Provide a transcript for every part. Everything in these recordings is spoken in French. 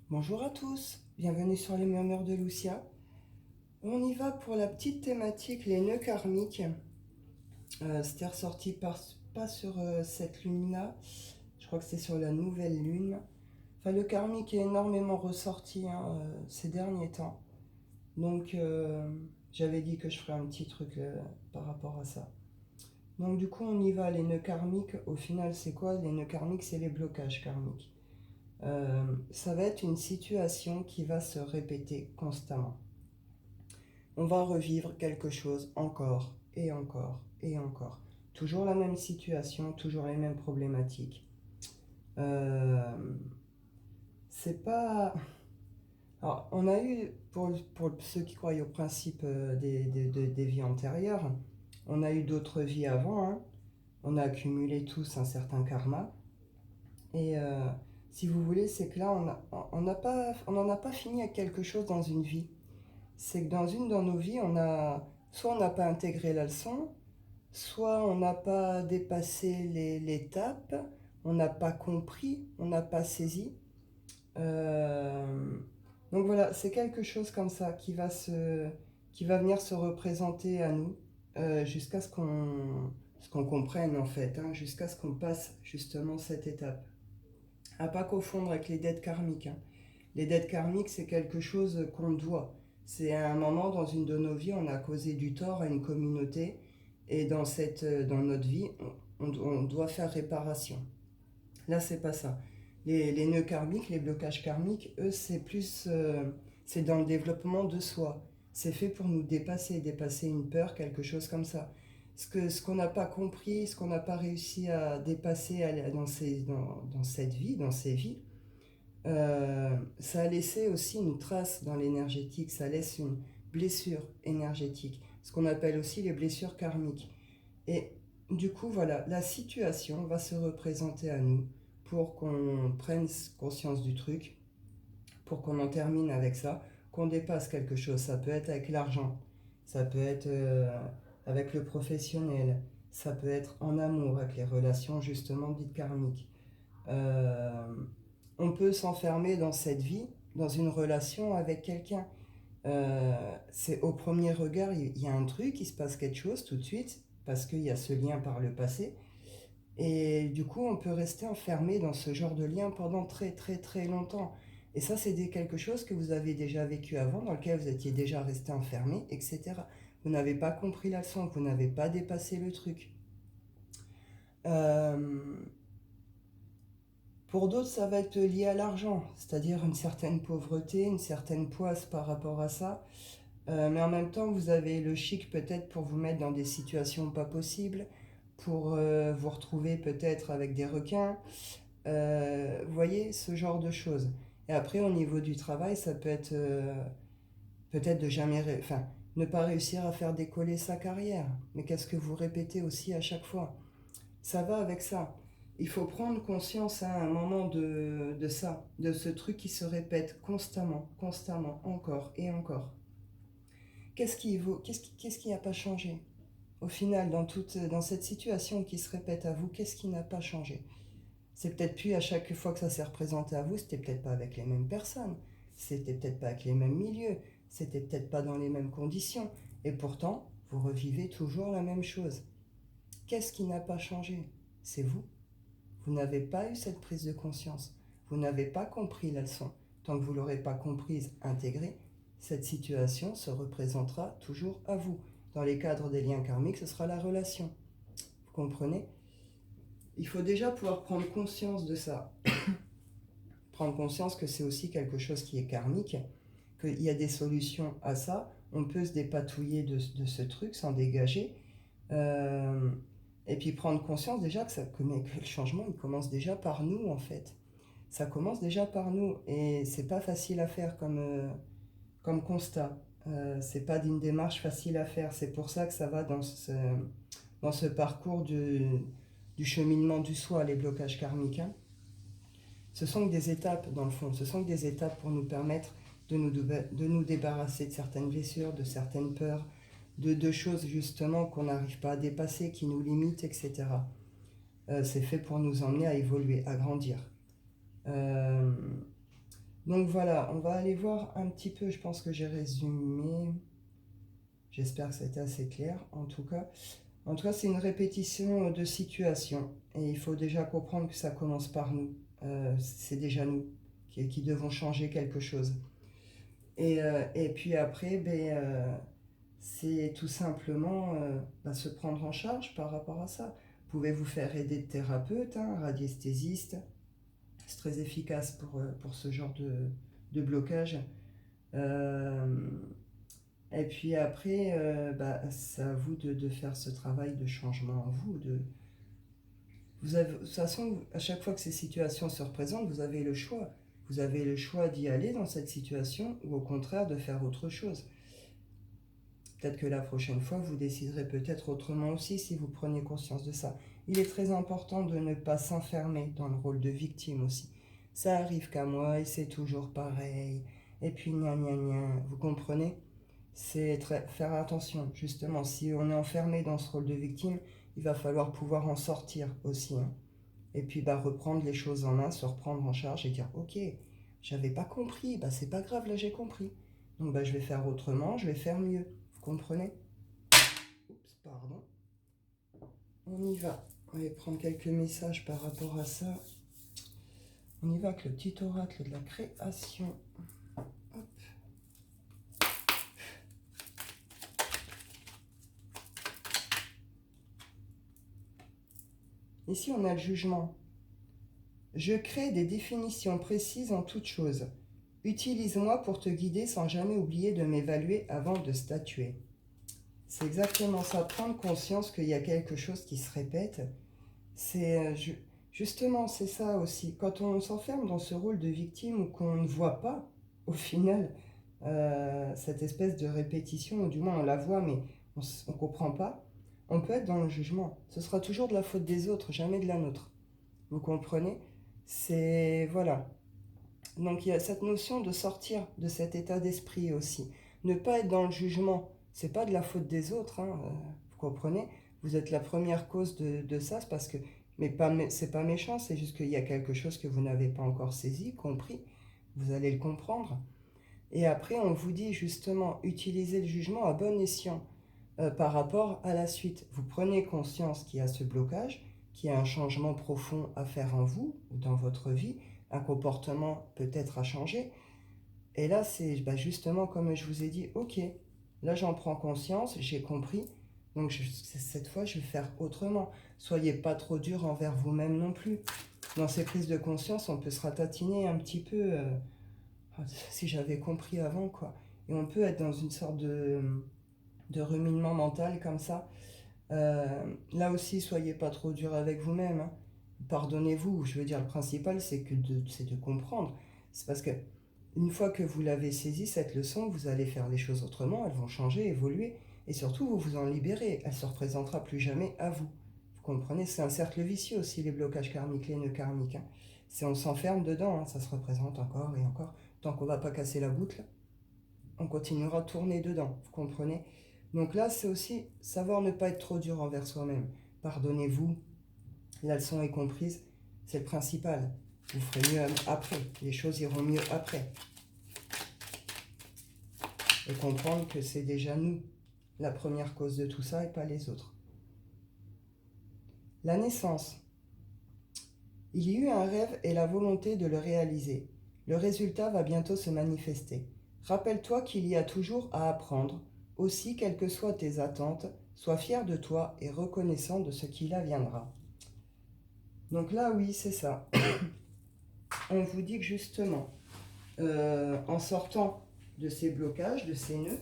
Bonjour à tous, bienvenue sur les murmures de Lucia. On y va pour la petite thématique, les nœuds karmiques. C'était ressorti pas sur cette lune-là, je crois que c'était sur la nouvelle lune. Enfin, le karmique est énormément ressorti ces derniers temps. Donc, j'avais dit que je ferais un petit truc par rapport à ça. Donc, du coup, on y va, les nœuds karmiques. Au final, c'est quoi? Les nœuds karmiques, c'est les blocages karmiques. Ça va être une situation qui va se répéter constamment. On va revivre quelque chose encore et encore et encore. Toujours la même situation, toujours les mêmes problématiques. Euh, c'est pas... Alors, on a eu, pour ceux qui croient au principe des vies antérieures, on a eu d'autres vies avant, hein. On a accumulé tous un certain karma. Et si vous voulez, c'est que là, on n'en a pas fini avec quelque chose dans une vie. C'est que dans une de nos vies, soit on n'a pas intégré la leçon, soit on n'a pas dépassé l'étape, on n'a pas compris, on n'a pas saisi. Euh, donc voilà, c'est quelque chose comme ça qui va venir se représenter à nous jusqu'à ce qu'on comprenne en fait, hein, jusqu'à ce qu'on passe justement cette étape. À pas confondre avec les dettes karmiques, hein. Les dettes karmiques, c'est quelque chose qu'on doit. C'est à un moment dans une de nos vies, on a causé du tort à une communauté et dans notre vie, on doit faire réparation. Là, c'est pas ça. Les nœuds karmiques, les blocages karmiques, eux, c'est dans le développement de soi. C'est fait pour nous dépasser une peur, quelque chose comme ça. Ce qu'on n'a pas compris, ce qu'on n'a pas réussi à dépasser dans cette vie, dans ces vies, ça a laissé aussi une trace dans l'énergétique, ça laisse une blessure énergétique, ce qu'on appelle aussi les blessures karmiques. Et du coup, voilà, la situation va se représenter à nous pour qu'on prenne conscience du truc, pour qu'on en termine avec ça, qu'on dépasse quelque chose. Ça peut être avec l'argent, ça peut être avec le professionnel, ça peut être en amour, avec les relations justement dites karmiques. Euh, on peut s'enfermer dans cette vie, dans une relation avec quelqu'un. C'est au premier regard, il y a un truc, il se passe quelque chose tout de suite, parce qu'il y a ce lien par le passé. Et du coup, on peut rester enfermé dans ce genre de lien pendant très très très longtemps. Et ça, c'est quelque chose que vous avez déjà vécu avant, dans lequel vous étiez déjà resté enfermé, etc. Vous n'avez pas compris la leçon, vous n'avez pas dépassé le truc. Euh, Pour d'autres, ça va être lié à l'argent, c'est-à-dire une certaine pauvreté, une certaine poisse par rapport à ça. Mais en même temps, vous avez le chic peut-être pour vous mettre dans des situations pas possibles, pour vous retrouver peut-être avec des requins. Vous voyez, ce genre de choses. Et après, au niveau du travail, ça peut être peut-être de enfin, ne pas réussir à faire décoller sa carrière. Mais qu'est-ce que vous répétez aussi à chaque fois? Ça va avec ça. Il faut prendre conscience à un moment de ça, de ce truc qui se répète constamment, constamment, encore et encore. Qu'est-ce qui n'a pas changé? Au final, dans cette situation qui se répète à vous, qu'est-ce qui n'a pas changé? C'est peut-être plus à chaque fois que ça s'est représenté à vous, c'était peut-être pas avec les mêmes personnes, c'était peut-être pas avec les mêmes milieux, c'était peut-être pas dans les mêmes conditions. Et pourtant, vous revivez toujours la même chose. Qu'est-ce qui n'a pas changé? C'est vous. Vous n'avez pas eu cette prise de conscience. Vous n'avez pas compris la leçon. Tant que vous ne l'aurez pas comprise, intégrée, cette situation se représentera toujours à vous. Dans les cadres des liens karmiques, ce sera la relation. Vous comprenez? Il faut déjà pouvoir prendre conscience de ça. Prendre conscience que c'est aussi quelque chose qui est karmique, qu'il y a des solutions à ça. On peut se dépatouiller de ce truc, s'en dégager. Euh, et puis prendre conscience déjà que le changement, il commence déjà par nous, en fait. Ça commence déjà par nous. Et c'est pas facile à faire comme constat. C'est pas d'une démarche facile à faire. C'est pour ça que ça va dans ce parcours du cheminement du soi, les blocages karmiques, hein. Ce sont que des étapes, dans le fond. Ce sont que des étapes pour nous permettre de nous débarrasser de certaines blessures, de certaines peurs, de choses justement qu'on n'arrive pas à dépasser, qui nous limitent, etc. C'est fait pour nous emmener à évoluer, à grandir. Euh, Donc voilà, on va aller voir un petit peu, je pense que j'ai résumé. J'espère que c'était assez clair, en tout cas. En tout cas, c'est une répétition de situations. Et il faut déjà comprendre que ça commence par nous. C'est déjà nous qui devons changer quelque chose. Et puis après, c'est tout simplement se prendre en charge par rapport à ça. Vous pouvez vous faire aider de thérapeute, hein, radiesthésiste. C'est très efficace pour ce genre de blocage. Euh, et puis après, c'est à vous de faire ce travail de changement en vous. De toute façon, à chaque fois que ces situations se représentent, vous avez le choix. Vous avez le choix d'y aller dans cette situation ou au contraire de faire autre chose. Peut-être que la prochaine fois, vous déciderez peut-être autrement aussi si vous prenez conscience de ça. Il est très important de ne pas s'enfermer dans le rôle de victime aussi. Ça arrive qu'à moi et c'est toujours pareil. Et puis gna gna gna, vous comprenez? Faire attention, justement. Si on est enfermé dans ce rôle de victime, il va falloir pouvoir en sortir aussi, hein. Et puis reprendre les choses en main, se reprendre en charge et dire ok, j'avais pas compris, c'est pas grave, là j'ai compris. Donc je vais faire autrement, je vais faire mieux. Vous comprenez? Oups, pardon. On y va. On va prendre quelques messages par rapport à ça. On y va avec le petit oracle de la création. Hop. Ici, on a le jugement. Je crée des définitions précises en toute chose. Utilise-moi pour te guider sans jamais oublier de m'évaluer avant de statuer. C'est exactement ça, prendre conscience qu'il y a quelque chose qui se répète. Justement, c'est ça aussi. Quand on s'enferme dans ce rôle de victime ou qu'on ne voit pas, au final, cette espèce de répétition, ou du moins on la voit, mais on ne comprend pas, on peut être dans le jugement. Ce sera toujours de la faute des autres, jamais de la nôtre. Vous comprenez? Voilà. Donc il y a cette notion de sortir de cet état d'esprit aussi. Ne pas être dans le jugement, c'est pas de la faute des autres, hein, vous comprenez? Vous êtes la première cause de ça, c'est parce que, c'est pas méchant, c'est juste qu'il y a quelque chose que vous n'avez pas encore saisi, compris, vous allez le comprendre. Et après, on vous dit justement, utilisez le jugement à bon escient par rapport à la suite. Vous prenez conscience qu'il y a ce blocage, qu'il y a un changement profond à faire en vous ou dans votre vie, un comportement peut-être à changer. Et là, c'est justement comme je vous ai dit, ok, là j'en prends conscience, j'ai compris, donc cette fois je vais faire autrement. Soyez pas trop dur envers vous-même non plus. Dans ces prises de conscience, on peut se ratatiner un petit peu, si j'avais compris avant, quoi. Et on peut être dans une sorte de ruminement mental comme ça. Là aussi, soyez pas trop dur avec vous-même, hein. Pardonnez-vous, je veux dire, le principal, c'est de comprendre. C'est parce que une fois que vous l'avez saisi, cette leçon, vous allez faire les choses autrement, elles vont changer, évoluer, et surtout, vous vous en libérez. Elle ne se représentera plus jamais à vous. Vous comprenez? C'est un cercle vicieux aussi, les blocages karmiques, les nœuds karmiques, hein. On s'enferme dedans, hein, ça se représente encore et encore. Tant qu'on ne va pas casser la boucle, on continuera à tourner dedans, vous comprenez? Donc là, c'est aussi savoir ne pas être trop dur envers soi-même. Pardonnez-vous, la leçon est comprise, c'est le principal. Vous ferez mieux après, les choses iront mieux après. Et comprendre que c'est déjà nous, la première cause de tout ça et pas les autres. La naissance. Il y eut un rêve et la volonté de le réaliser. Le résultat va bientôt se manifester. Rappelle-toi qu'il y a toujours à apprendre. Aussi, quelles que soient tes attentes, sois fier de toi et reconnaissant de ce qui viendra. Donc là, oui, c'est ça. On vous dit que justement, en sortant de ces blocages, de ces nœuds,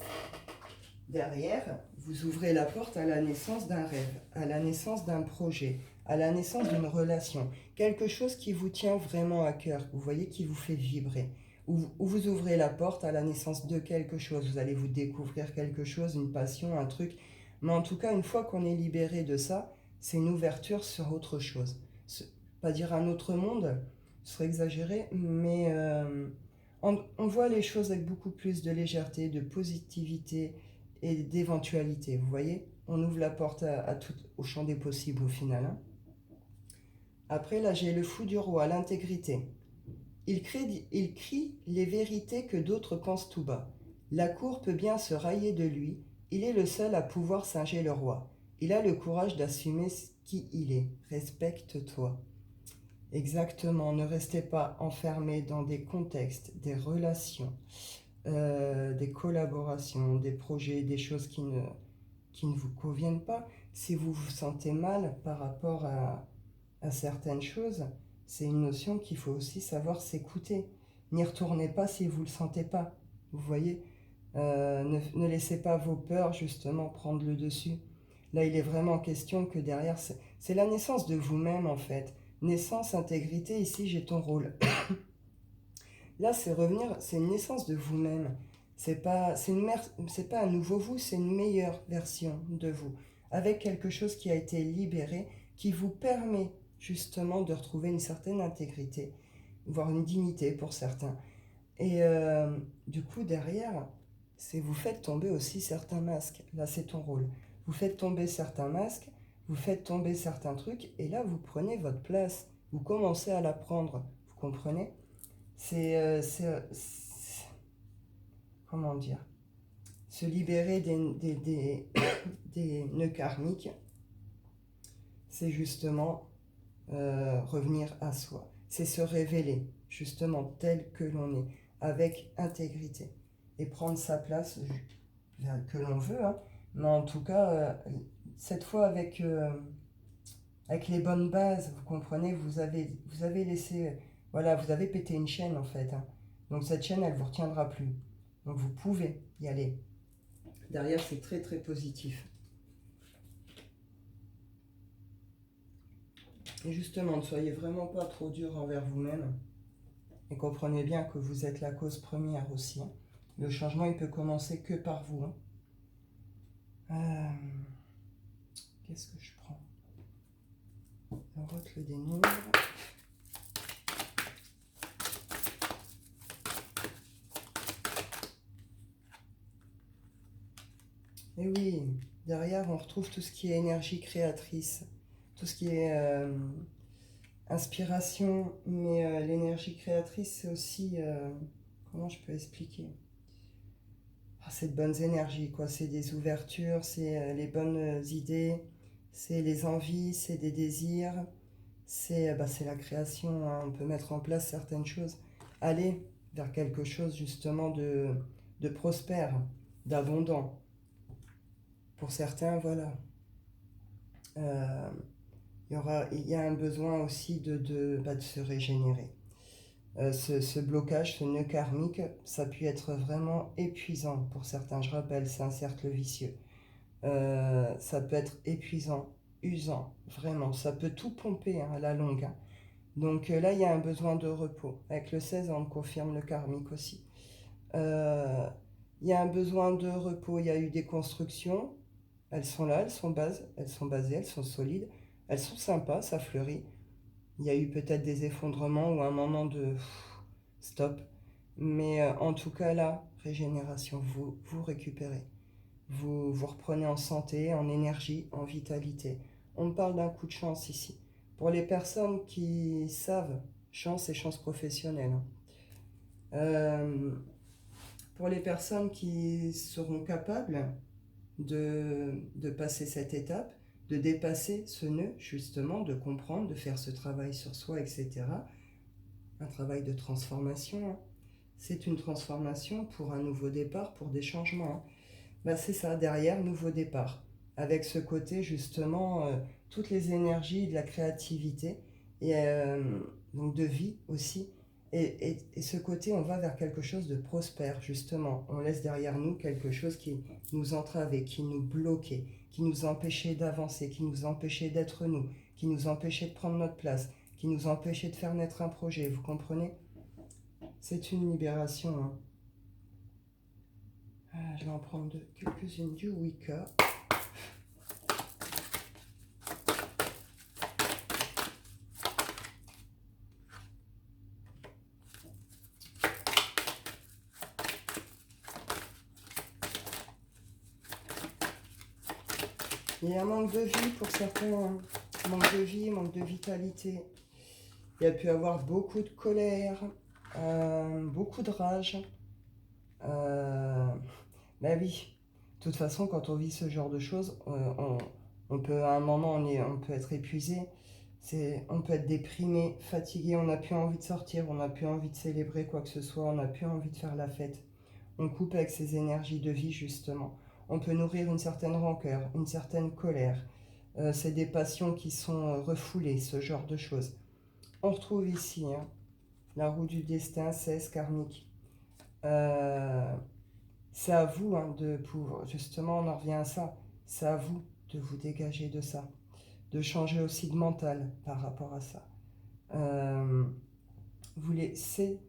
derrière, vous ouvrez la porte à la naissance d'un rêve, à la naissance d'un projet, à la naissance d'une relation, quelque chose qui vous tient vraiment à cœur, vous voyez, qui vous fait vibrer. Ou vous ouvrez la porte à la naissance de quelque chose, vous allez vous découvrir quelque chose, une passion, un truc. Mais en tout cas, une fois qu'on est libéré de ça, c'est une ouverture sur autre chose. Pas dire un autre monde, ce serait exagéré, mais on voit les choses avec beaucoup plus de légèreté, de positivité et d'éventualité. Vous voyez, on ouvre la porte au champ des possibles au final, hein. Après, là, j'ai le fou du roi, l'intégrité. Il crie les vérités que d'autres pensent tout bas. La cour peut bien se railler de lui, il est le seul à pouvoir singer le roi. Il a le courage d'assumer qui il est. Respecte-toi. Exactement, ne restez pas enfermé dans des contextes, des relations, des collaborations, des projets, des choses qui ne vous conviennent pas. Si vous vous sentez mal par rapport à certaines choses, c'est une notion qu'il faut aussi savoir s'écouter. N'y retournez pas si vous ne le sentez pas. Vous voyez, ne laissez pas vos peurs justement prendre le dessus. Là, il est vraiment question que derrière, c'est la naissance de vous-même en fait. Naissance, intégrité, ici j'ai ton rôle. Là, c'est revenir, c'est une naissance de vous-même. C'est pas un nouveau vous, c'est une meilleure version de vous, avec quelque chose qui a été libéré, qui vous permet justement de retrouver une certaine intégrité, voire une dignité pour certains. Et du coup, derrière, c'est vous faites tomber aussi certains masques. Là, c'est ton rôle. Vous faites tomber certains masques, vous faites tomber certains trucs, et là, vous prenez votre place. Vous commencez à la prendre. Vous comprenez? Comment dire? Se libérer des nœuds karmiques, c'est justement revenir à soi. C'est se révéler, justement, tel que l'on est, avec intégrité. Et prendre sa place que l'on veut, hein, mais en tout cas, cette fois avec les bonnes bases, vous comprenez, vous avez laissé, voilà, vous avez pété une chaîne en fait, hein. Donc cette chaîne, elle ne vous retiendra plus. Donc vous pouvez y aller. Derrière, c'est très très positif. Et justement, ne soyez vraiment pas trop dur envers vous-même. Et comprenez bien que vous êtes la cause première aussi, hein. Le changement, il peut commencer que par vous, hein. Qu'est-ce que je prends? Le des nombres. Et oui, derrière, on retrouve tout ce qui est énergie créatrice, tout ce qui est inspiration, mais l'énergie créatrice, c'est aussi, comment je peux expliquer? C'est de bonnes énergies, quoi. C'est des ouvertures, c'est les bonnes idées, c'est les envies, c'est des désirs, c'est la création, hein. On peut mettre en place certaines choses, aller vers quelque chose justement de prospère, d'abondant. Pour certains, voilà. Il y a un besoin aussi de se régénérer. Ce blocage, ce nœud karmique, ça peut être vraiment épuisant pour certains. Je rappelle, c'est un cercle vicieux. Ça peut être épuisant, usant, vraiment. Ça peut tout pomper, hein, à la longue, hein. Donc là, il y a un besoin de repos. Avec le 16, on confirme le karmique aussi. Il y a un besoin de repos. Il y a eu des constructions. Elles sont là, elles sont basées, elles sont solides. Elles sont sympas, ça fleurit. Il y a eu peut-être des effondrements ou un moment de stop. Mais en tout cas, là, régénération, vous récupérez. Vous reprenez en santé, en énergie, en vitalité. On parle d'un coup de chance ici. Pour les personnes qui savent, chance et chance professionnelle, hein. Pour les personnes qui seront capables de passer cette étape, de dépasser ce nœud, justement, de comprendre, de faire ce travail sur soi, etc. Un travail de transformation, hein. C'est une transformation pour un nouveau départ, pour des changements, hein. C'est ça, derrière, nouveau départ. Avec ce côté, justement, toutes les énergies de la créativité, et donc de vie aussi. Et ce côté, on va vers quelque chose de prospère, justement. On laisse derrière nous quelque chose qui nous entravait, qui nous bloquait, qui nous empêchait d'avancer, qui nous empêchait d'être nous, qui nous empêchait de prendre notre place, qui nous empêchait de faire naître un projet, vous comprenez? C'est une libération, hein. Je vais en prendre quelques-unes du Wicca. Il y a un manque de vie pour certains, hein. Manque de vie, manque de vitalité. Il y a pu avoir beaucoup de colère, Beaucoup de rage. Euh, Bah oui, de toute façon, quand on vit ce genre de choses, on peut à un moment, on peut être épuisé, on peut être déprimé, fatigué, on n'a plus envie de sortir, on n'a plus envie de célébrer quoi que ce soit, on n'a plus envie de faire la fête. On coupe avec ses énergies de vie, justement. On peut nourrir une certaine rancœur, une certaine colère. C'est des passions qui sont refoulées, ce genre de choses. On retrouve ici hein, la roue du destin, 16 karmique. Euh, c'est à vous hein, de pouvoir, justement, on en revient à ça. C'est à vous de vous dégager de ça, de changer aussi de mental par rapport à ça. Euh, vous les, c'est,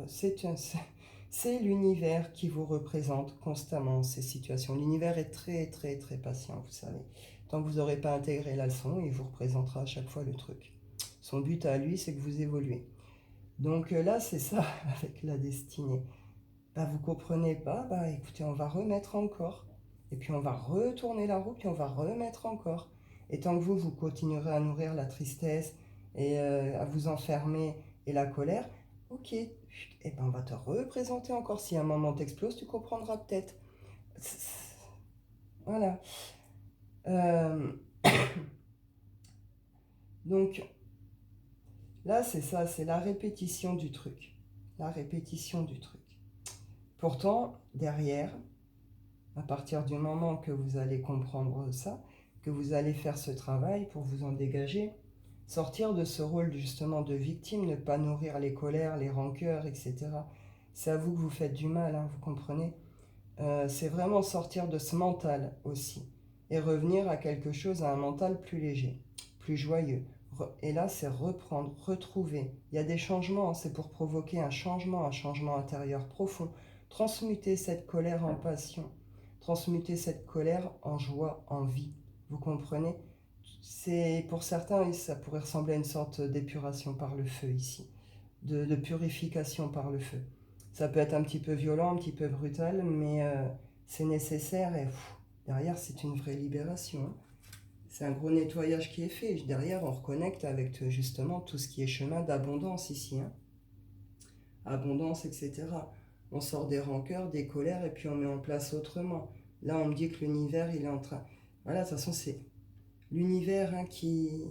c'est l'univers qui vous représente constamment ces situations. L'univers est très, très, très patient, vous savez. Tant que vous n'aurez pas intégré la leçon, il vous représentera à chaque fois le truc. Son but à lui, c'est que vous évoluez. Donc là, c'est ça avec la destinée. Bah, vous comprenez pas, bah écoutez, on va remettre encore. Et puis on va retourner la roue, puis on va remettre encore. Et tant que vous continuerez à nourrir la tristesse et à vous enfermer et la colère, ok, et ben on va te représenter encore. Si à un moment t'exploses, tu comprendras peut-être. Voilà. Euh, donc là, c'est ça, c'est la répétition du truc. La répétition du truc. Pourtant, derrière, à partir du moment que vous allez comprendre ça, que vous allez faire ce travail pour vous en dégager, sortir de ce rôle justement de victime, ne pas nourrir les colères, les rancœurs, etc. C'est à vous que vous faites du mal, hein, vous comprenez. C'est vraiment sortir de ce mental aussi et revenir à quelque chose, à un mental plus léger, plus joyeux. Et là, c'est reprendre, retrouver. Il y a des changements, hein, c'est pour provoquer un changement intérieur profond. Transmuter cette colère en passion, transmuter cette colère en joie, en vie. Vous comprenez? C'est pour certains, ça pourrait ressembler à une sorte d'épuration par le feu ici, de purification par le feu. Ça peut être un petit peu violent, un petit peu brutal, mais c'est nécessaire et derrière, c'est une vraie libération. Hein. C'est un gros nettoyage qui est fait. Derrière, on reconnecte avec justement tout ce qui est chemin d'abondance ici. Hein. Abondance, etc. On sort des rancœurs, des colères et puis on met en place autrement. Là, on me dit que l'univers, il est en train... Voilà, de toute façon, c'est l'univers hein, qui...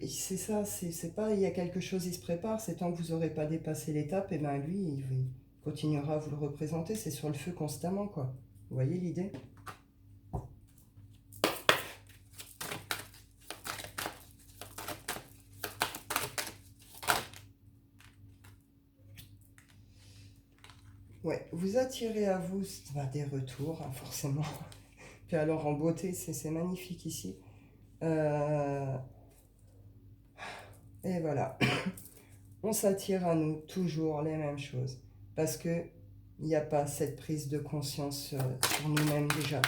C'est ça, c'est pas il y a quelque chose, il se prépare, c'est tant que vous n'aurez pas dépassé l'étape, et ben lui, il continuera à vous le représenter, c'est sur le feu constamment, quoi. Vous voyez l'idée? Ouais, vous attirez à vous des retours, hein, forcément. Puis alors en beauté, c'est magnifique ici. Euh, et voilà, on s'attire à nous toujours les mêmes choses. Parce que il n'y a pas cette prise de conscience sur nous-mêmes déjà.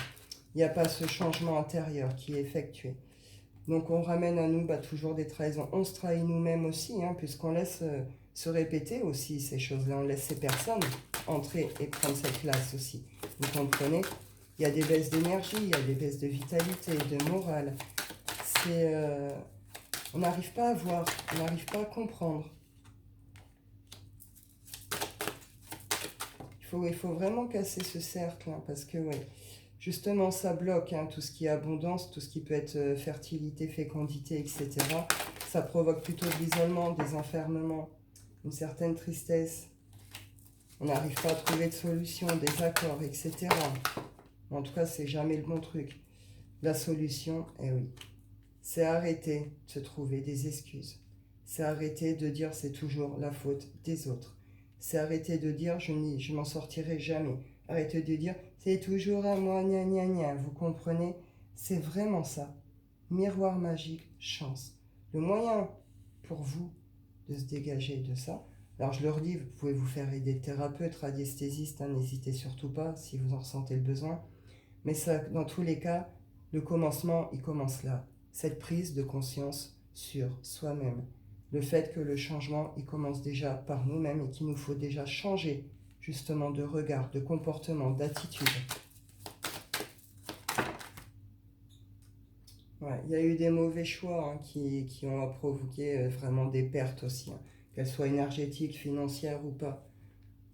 Il n'y a pas ce changement intérieur qui est effectué. Donc on ramène à nous toujours des trahisons. On se trahit nous-mêmes aussi, hein, puisqu'on laisse se répéter aussi ces choses-là. On laisse ces personnes entrer et prendre cette place aussi. Vous comprenez? Il y a des baisses d'énergie, il y a des baisses de vitalité, de morale. C'est, on n'arrive pas à voir, on n'arrive pas à comprendre. Il faut vraiment casser ce cercle, hein, parce que ouais, justement ça bloque hein, tout ce qui est abondance, tout ce qui peut être fertilité, fécondité, etc. Ça provoque plutôt de l'isolement, des enfermements, une certaine tristesse. On n'arrive pas à trouver de solution, des accords, etc. En tout cas, c'est jamais le bon truc. La solution, eh oui, c'est arrêter de se trouver des excuses. C'est arrêter de dire c'est toujours la faute des autres. C'est arrêter de dire je m'en sortirai jamais. Arrêter de dire c'est toujours à moi, gna gna gna. Vous comprenez? C'est vraiment ça. Miroir magique, chance. Le moyen pour vous de se dégager de ça. Alors je leur dis, vous pouvez vous faire aider de thérapeutes, radiesthésistes, hein, n'hésitez surtout pas si vous en ressentez le besoin. Mais ça, dans tous les cas, le commencement, il commence là. Cette prise de conscience sur soi-même. Le fait que le changement, il commence déjà par nous-mêmes et qu'il nous faut déjà changer justement de regard, de comportement, d'attitude. Ouais, il y a eu des mauvais choix hein, qui ont provoqué vraiment des pertes aussi. Hein. qu'elle soit énergétique, financière ou pas.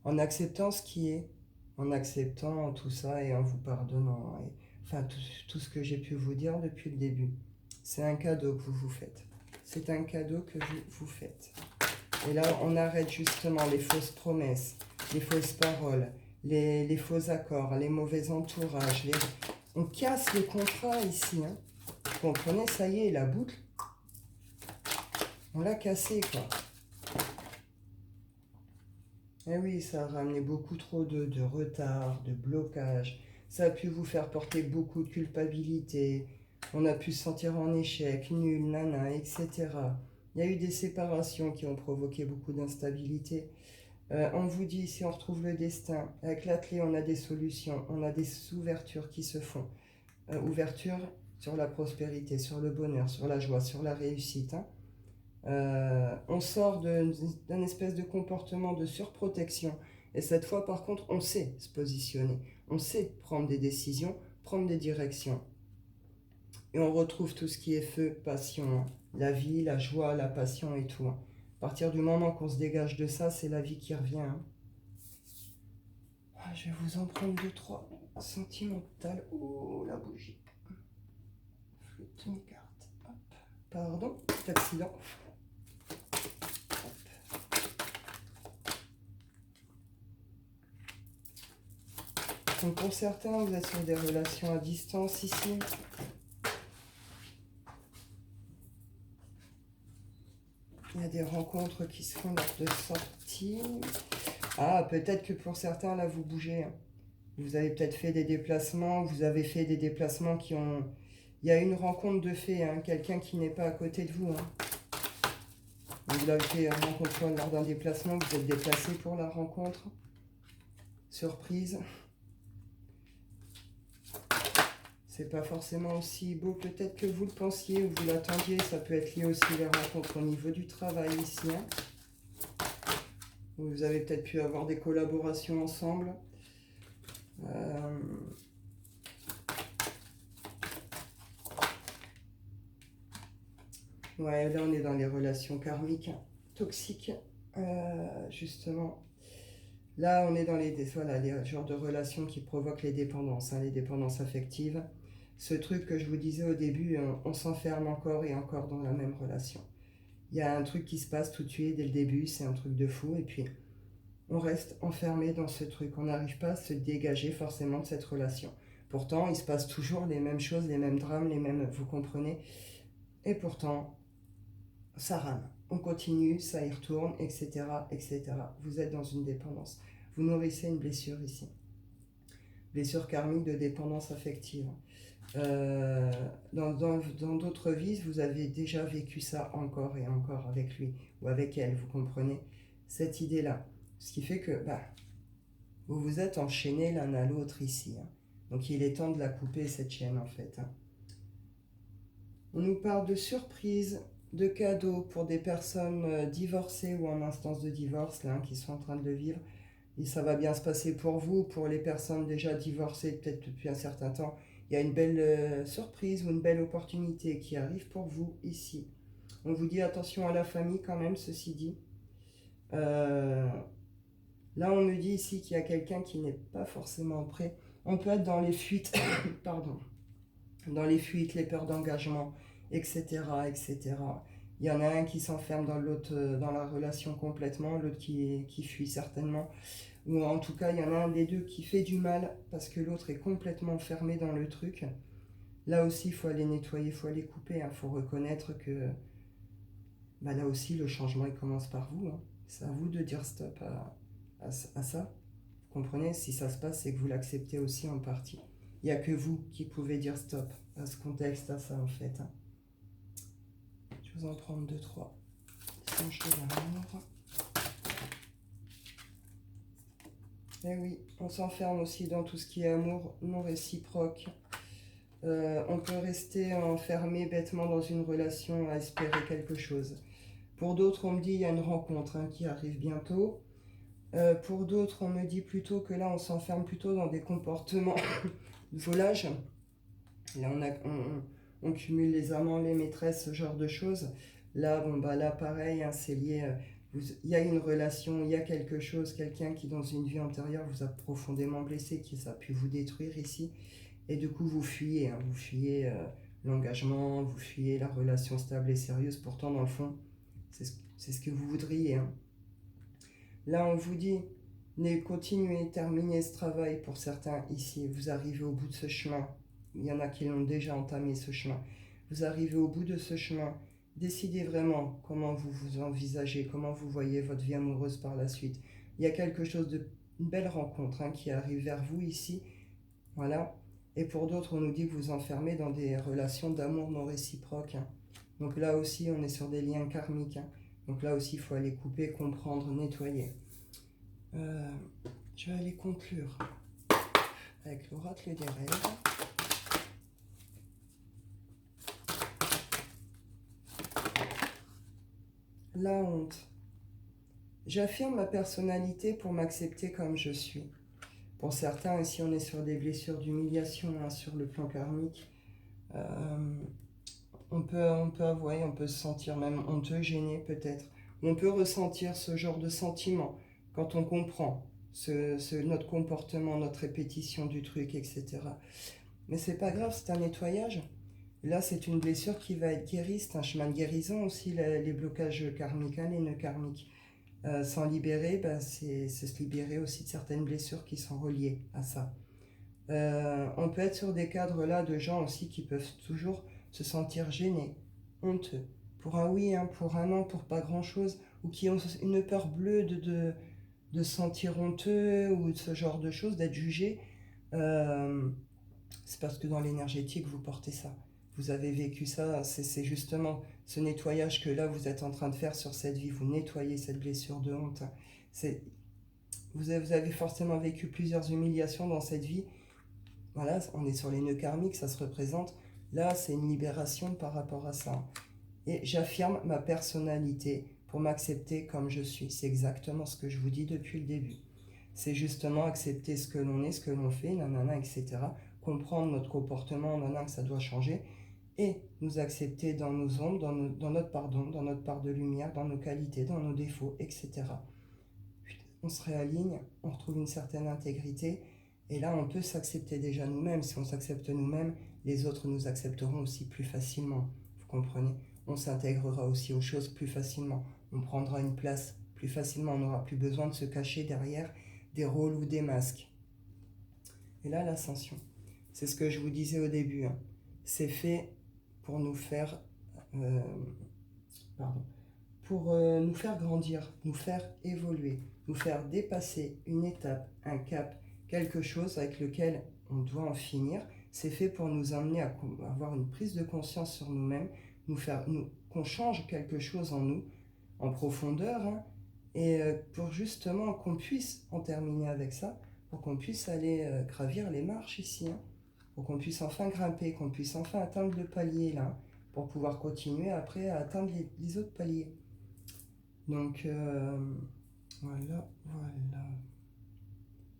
En acceptant ce qui est, en acceptant tout ça et en vous pardonnant. Et, enfin, tout ce que j'ai pu vous dire depuis le début. C'est un cadeau que vous vous faites. C'est un cadeau que vous vous faites. Et là, on arrête justement les fausses promesses, les fausses paroles, les faux accords, les mauvais entourages. On casse le contrat ici. Hein. Vous comprenez, ça y est, la boucle, on l'a cassée, quoi. Et oui, ça a ramené beaucoup trop de retard, de blocage. Ça a pu vous faire porter beaucoup de culpabilité. On a pu se sentir en échec, nul, nana, etc. Il y a eu des séparations qui ont provoqué beaucoup d'instabilité. On vous dit, si on retrouve le destin, avec la clé, on a des solutions, on a des ouvertures qui se font. Ouverture sur la prospérité, sur le bonheur, sur la joie, sur la réussite. Hein. On sort d'un espèce de comportement de surprotection. Et cette fois, par contre, on sait se positionner. On sait prendre des décisions, prendre des directions. Et on retrouve tout ce qui est feu, passion. Hein. La vie, la joie, la passion et tout. Hein. À partir du moment qu'on se dégage de ça, c'est la vie qui revient. Hein. Ah, je vais vous en prendre 2-3 sentimentales. Oh, la bougie. Flûte une carte. Hop. Pardon, petit accident. Donc pour certains, vous êtes sur des relations à distance ici. Il y a des rencontres qui se font lors de sorties. Ah, peut-être que pour certains, là, vous bougez. Vous avez peut-être fait des déplacements. Vous avez fait des déplacements qui ont... Il y a une rencontre de fait, hein, quelqu'un qui n'est pas à côté de vous. Hein. Vous l'avez rencontré lors d'un déplacement, vous êtes déplacé pour la rencontre. Surprise. C'est pas forcément aussi beau peut-être que vous le pensiez ou vous l'attendiez. Ça peut être lié aussi les rencontres au niveau du travail ici. Hein. Vous avez peut-être pu avoir des collaborations ensemble. Ouais, là on est dans les relations karmiques, toxiques, justement. Là on est dans les genres de relations qui provoquent les dépendances, hein, les dépendances affectives. Ce truc que je vous disais au début, on s'enferme encore et encore dans la même relation. Il y a un truc qui se passe tout de suite dès le début, c'est un truc de fou, et puis on reste enfermé dans ce truc. On n'arrive pas à se dégager forcément de cette relation. Pourtant, il se passe toujours les mêmes choses, les mêmes drames, les mêmes... Vous comprenez? Et pourtant, ça rame. On continue, ça y retourne, etc., etc. Vous êtes dans une dépendance. Vous nourrissez une blessure ici. Blessure karmique de dépendance affective. Dans d'autres vies, vous avez déjà vécu ça encore et encore avec lui ou avec elle, vous comprenez cette idée-là. Ce qui fait que vous vous êtes enchaînés l'un à l'autre ici. Hein. Donc il est temps de la couper, cette chaîne, en fait. Hein. On nous parle de surprises, de cadeaux pour des personnes divorcées ou en instance de divorce, là, qui sont en train de le vivre. Et ça va bien se passer pour vous, pour les personnes déjà divorcées, peut-être depuis un certain temps. Il y a une belle surprise ou une belle opportunité qui arrive pour vous ici. On vous dit attention à la famille quand même, ceci dit. Là, on me dit ici qu'il y a quelqu'un qui n'est pas forcément prêt. On peut être dans les fuites, pardon, dans les fuites, les peurs d'engagement, etc., etc. Il y en a un qui s'enferme dans l'autre, dans la relation complètement, l'autre qui fuit certainement. Ou en tout cas, il y en a un des deux qui fait du mal parce que l'autre est complètement fermé dans le truc. Là aussi, il faut aller nettoyer, il faut aller couper. Il faut reconnaître que là aussi, le changement, il commence par vous. Hein. C'est à vous de dire stop à ça. Vous comprenez? Si ça se passe, c'est que vous l'acceptez aussi en partie. Il n'y a que vous qui pouvez dire stop à ce contexte, à ça en fait. Hein. Je vais vous en prendre 2-3. Songe de l'amour. Et oui, on s'enferme aussi dans tout ce qui est amour non réciproque. On peut rester enfermé bêtement dans une relation à espérer quelque chose. Pour d'autres, on me dit il y a une rencontre qui arrive bientôt. Pour d'autres, on me dit plutôt que là, on s'enferme plutôt dans des comportements de volage. Là, on cumule les amants, les maîtresses, ce genre de choses. Là, là pareil, hein, c'est lié. il y a une relation, il y a quelque chose, quelqu'un qui dans une vie antérieure vous a profondément blessé, qui ça a pu vous détruire ici. Et du coup, vous fuyez, hein, vous fuyez l'engagement, vous fuyez la relation stable et sérieuse. Pourtant, dans le fond, c'est ce que vous voudriez. Hein. Là, on vous dit, continuez, terminez ce travail pour certains ici. Vous arrivez au bout de ce chemin. Il y en a qui l'ont déjà entamé, ce chemin. Vous arrivez au bout de ce chemin. Décidez vraiment comment vous vous envisagez, comment vous voyez votre vie amoureuse par la suite. Il y a quelque chose une belle rencontre hein, qui arrive vers vous ici. Voilà. Et pour d'autres, on nous dit que vous enfermez dans des relations d'amour non réciproques. Hein. Donc là aussi, on est sur des liens karmiques. Hein. Donc là aussi, il faut aller couper, comprendre, nettoyer. Je vais aller conclure avec l'oracle des rêves. La honte. J'affirme ma personnalité pour m'accepter comme je suis. Pour certains, ici on est sur des blessures d'humiliation hein, sur le plan karmique. On peut se sentir même honteux, gêné peut-être. On peut ressentir ce genre de sentiment quand on comprend notre comportement, notre répétition du truc, etc. Mais c'est pas grave, c'est un nettoyage. Là, c'est une blessure qui va être guérie, c'est un chemin de guérison aussi, les blocages karmiques, hein, les nœuds karmiques. S'en libérer, c'est se libérer aussi de certaines blessures qui sont reliées à ça. On peut être sur des cadres là de gens aussi qui peuvent toujours se sentir gênés, honteux, pour un oui, hein, pour un non, pour pas grand chose, ou qui ont une peur bleue de se sentir honteux ou de ce genre de choses, d'être jugés. C'est parce que dans l'énergétique vous portez ça. Vous avez vécu ça, c'est justement ce nettoyage que là vous êtes en train de faire sur cette vie, vous nettoyez cette blessure de honte. Vous avez forcément vécu plusieurs humiliations dans cette vie. Voilà, on est sur les nœuds karmiques, ça se représente. Là, c'est une libération par rapport à ça. Et j'affirme ma personnalité pour m'accepter comme je suis. C'est exactement ce que je vous dis depuis le début. C'est justement accepter ce que l'on est, ce que l'on fait, nanana, etc. Comprendre notre comportement, nanana, que ça doit changer. Et nous accepter dans nos ombres, dans notre pardon, dans notre part de lumière, dans nos qualités, dans nos défauts, etc. On se réaligne, on retrouve une certaine intégrité. Et là, on peut s'accepter déjà nous-mêmes. Si on s'accepte nous-mêmes, les autres nous accepteront aussi plus facilement. Vous comprenez? On s'intégrera aussi aux choses plus facilement. On prendra une place plus facilement. On n'aura plus besoin de se cacher derrière des rôles ou des masques. Et là, l'ascension. C'est ce que je vous disais au début. Hein. C'est fait pour nous faire... nous faire grandir, nous faire évoluer, nous faire dépasser une étape, un cap, quelque chose avec lequel on doit en finir. C'est fait pour nous amener à avoir une prise de conscience sur nous-mêmes, qu'on change quelque chose en nous, en profondeur, hein, et pour justement qu'on puisse en terminer avec ça, pour qu'on puisse aller gravir les marches ici, hein, pour qu'on puisse enfin grimper, qu'on puisse enfin atteindre le palier là, pour pouvoir continuer après à atteindre les autres paliers. Donc, voilà.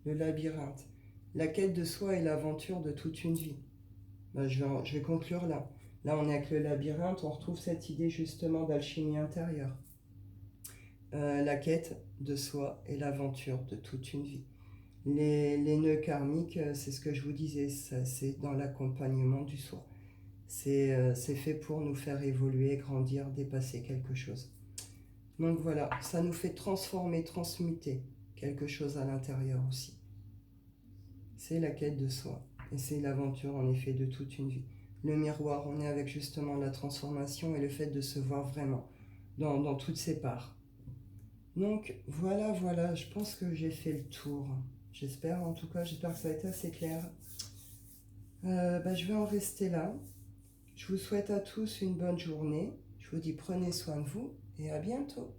Le labyrinthe. La quête de soi et l'aventure de toute une vie. Je vais conclure là. Là, on est avec le labyrinthe, on retrouve cette idée justement d'alchimie intérieure. La quête de soi et l'aventure de toute une vie. Les nœuds karmiques, c'est ce que je vous disais, c'est dans l'accompagnement du soi. C'est fait pour nous faire évoluer, grandir, dépasser quelque chose. Donc voilà, ça nous fait transformer, transmuter quelque chose à l'intérieur aussi. C'est la quête de soi. Et c'est l'aventure en effet de toute une vie. Le miroir, on est avec justement la transformation et le fait de se voir vraiment dans toutes ses parts. Donc voilà, je pense que j'ai fait le tour. J'espère que ça a été assez clair. Je vais en rester là. Je vous souhaite à tous une bonne journée. Je vous dis prenez soin de vous et à bientôt.